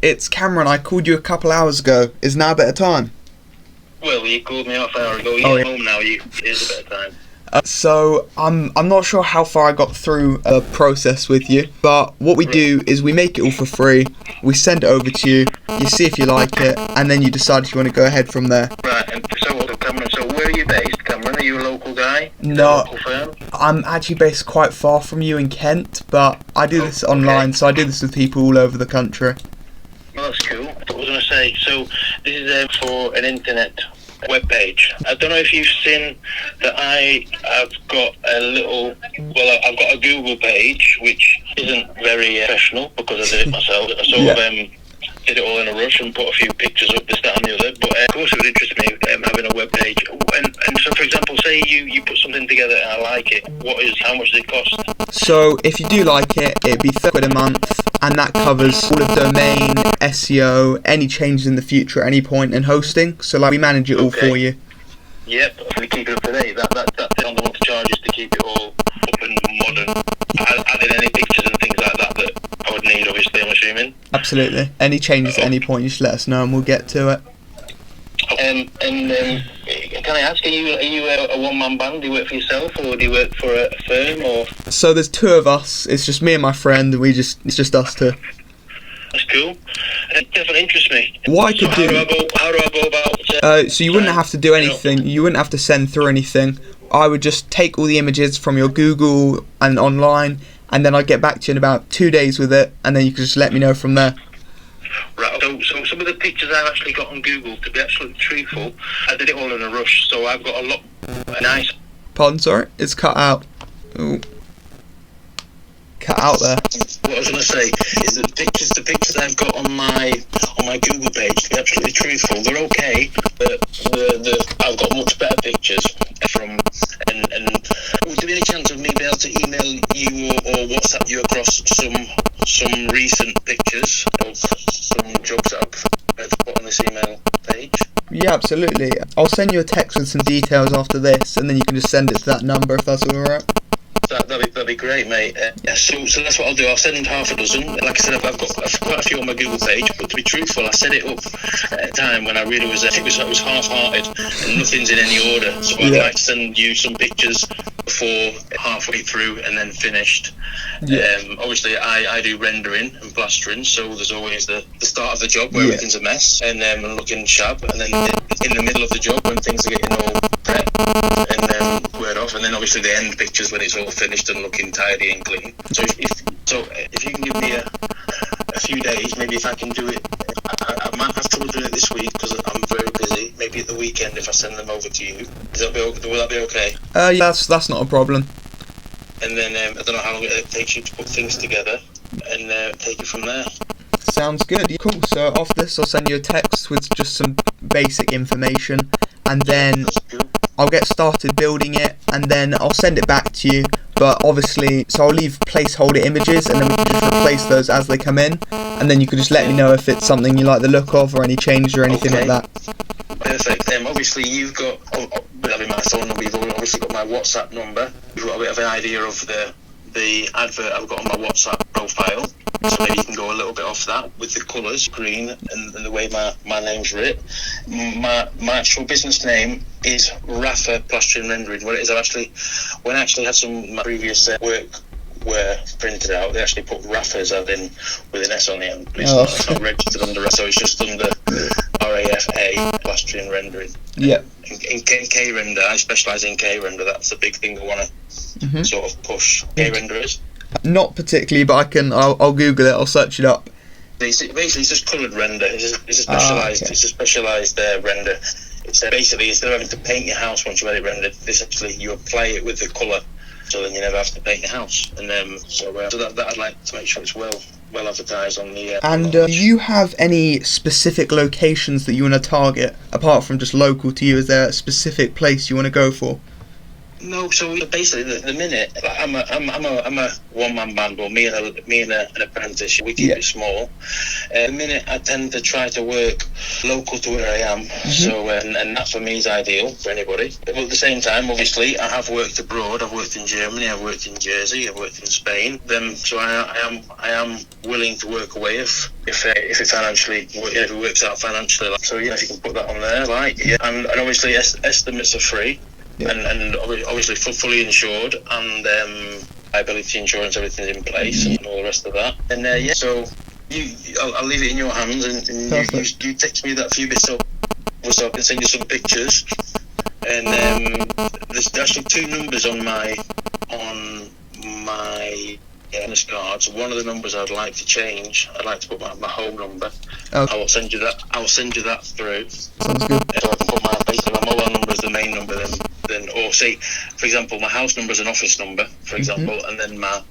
It's Cameron. I called you a couple hours ago. Is now a better time? Well, you called me half an hour ago. Oh, You're yeah. home now. It is a better time. So I'm not sure how far I got through the process with you, but what we do is we make it all for free. We send it over to you. You see if you like it, and then you decide if you want to go ahead from there. Right, and Cameron, so where are you based, Cameron? Are you a local guy? No. A local firm? I'm actually based quite far from you in Kent, but I do this online, so I do this with people all over the country. Well, that's cool. What was I going to say? So this is for an internet web page. I don't know if you've seen that I've got I've got a Google page which isn't very professional because I did it myself. I sort of did it all in a rush and put a few pictures up, this, that and the other. But of course it would interest me having a web page. And so, for example, say you put something together and I like it. How much does it cost? So if you do like it, it'd be £30 a month, and that covers all of domain, SEO, any changes in the future at any point, and hosting. So like we manage it all for you. Yep, we keep it up to date. That's the only one to charge is to keep it all up and modern. Adding any pictures and things like that I would need, obviously, I'm assuming. Absolutely. Any changes at any point, you just let us know and we'll get to it. Can I ask, are you a one-man band? Do you work for yourself, or do you work for a firm, or? So there's two of us. It's just me and my friend, and it's just us two. That's cool. It definitely interests me. What I could do? How do I go about? So you wouldn't have to do anything. You wouldn't have to send through anything. I would just take all the images from your Google and online, and then I'd get back to you in about 2 days with it, and then you could just let me know from there. Right, so some of the pictures I've actually got on Google, to be absolutely truthful, I did it all in a rush, so I've got a lot nice. Pardon, sorry? It's cut out. Ooh. Cut out there. What I was going to say is that the pictures I've got on my Google page, to be absolutely truthful, they're okay, but I've got much better pictures from, and would there be any chance of me being able to email you or WhatsApp you across some recent pictures of some jobs that I've put on this email page? Yeah, absolutely. I'll send you a text with some details after this, and then you can just send it to that number if that's alright. That'd be great, mate. So that's what I'll do. I'll send half a dozen. Like I said, I've got quite a few on my Google page, but to be truthful, I set it up at a time when I really was half-hearted and nothing's in any order. So I'd like to send you some pictures before halfway through and then finished. Obviously, I do rendering and plastering, so there's always the start of the job where everything's a mess and looking sharp, and then in the middle of the job when things are getting all prepped, and then squared off, and then obviously the end pictures when it's all finished and looking tidy and clean. So if you can give me a few days, maybe if I can do it, I might have trouble doing it this week because I'm very busy. Maybe at the weekend if I send them over to you, will that be okay? Yeah, that's not a problem. And then I don't know how long it takes you to put things together, and take it from there. Sounds good. Cool. So after this, I'll send you a text with just some basic information, and then I'll get started building it, and then I'll send it back to you. But obviously, so I'll leave placeholder images, and then we can just replace those as they come in, and then you can just let me know if it's something you like the look of, or any changes or anything like that. Perfect. Obviously, you've got having my phone number. You've obviously got my WhatsApp number. You've got a bit of an idea of the advert I've got on my WhatsApp profile, so maybe you can go a little bit off that with the colours, green, and the way my name's writ. My actual business name is Rafa Plastering Rendering. What it is, when I actually had some of my previous work were printed out, they actually put Rafa's as in with an S on the end, but it's not registered under Rafa, so it's just under RAFA Plastering Rendering. Yeah. In K-Render, I specialise in K-Render. That's the big thing I want to sort of push. K-Render is? Not particularly, but I'll Google it. I'll search it up. Basically, it's just coloured render. It's a specialised render. It's basically, instead of having to paint your house once you've had it rendered, you apply it with the colour, so then you never have to paint your house. And so that I'd like to make sure it's well advertised on the. And do you have any specific locations that you want to target apart from just local to you? Is there a specific place you want to go for? No, so basically, the minute like, I'm a one-man band, or me and an apprentice, we keep Yeah. it small. The minute I tend to try to work local to where I am, so and that for me is ideal for anybody. But at the same time, obviously, I have worked abroad. I've worked in Germany, I've worked in Jersey, I've worked in Spain. So I am willing to work away if it financially, if it works out financially. So if you can put that on there, and obviously estimates are free. Yeah. And obviously fully insured, and liability insurance, everything's in place, and all the rest of that. And so I'll leave it in your hands, and you text me that few bits up, so I can send you some pictures. And there's actually 2 numbers on my business cards. One of the numbers I'd like to change. I'd like to put my home number. Okay. I will send you that through. Sounds good. So I can put my mobile number as the main number, then or say, for example, my house number is an office number, for example, and then my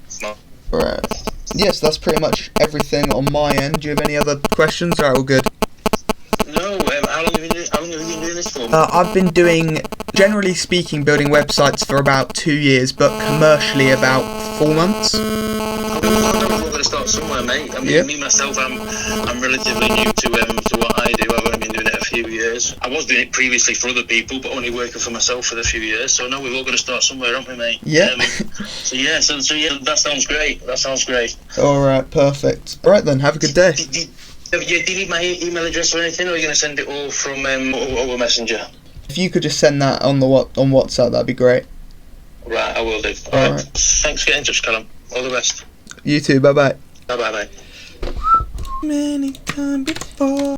Right. Yes, that's pretty much everything on my end. Do you have any other questions? Or all good? No. How long have you been doing this for? I've been doing, generally speaking, building websites for about 2 years, but commercially about 4 months. We're going to start somewhere, mate. I mean, me myself, I'm relatively new to what I do. I've only been doing it a few years. I was doing it previously for other people, but only working for myself for a few years. So no, we've all got to start somewhere, aren't we, mate? Yeah. So that sounds great. That sounds great. All right, perfect. All right then, have a good day. Do you need my email address or anything, or are you going to send it all from over Messenger? If you could just send that on on WhatsApp, that'd be great. Right, I will do. All All right. right. Thanks for getting in touch, Callum. All the best. You too. Bye bye. Bye-bye, mate. Many times before.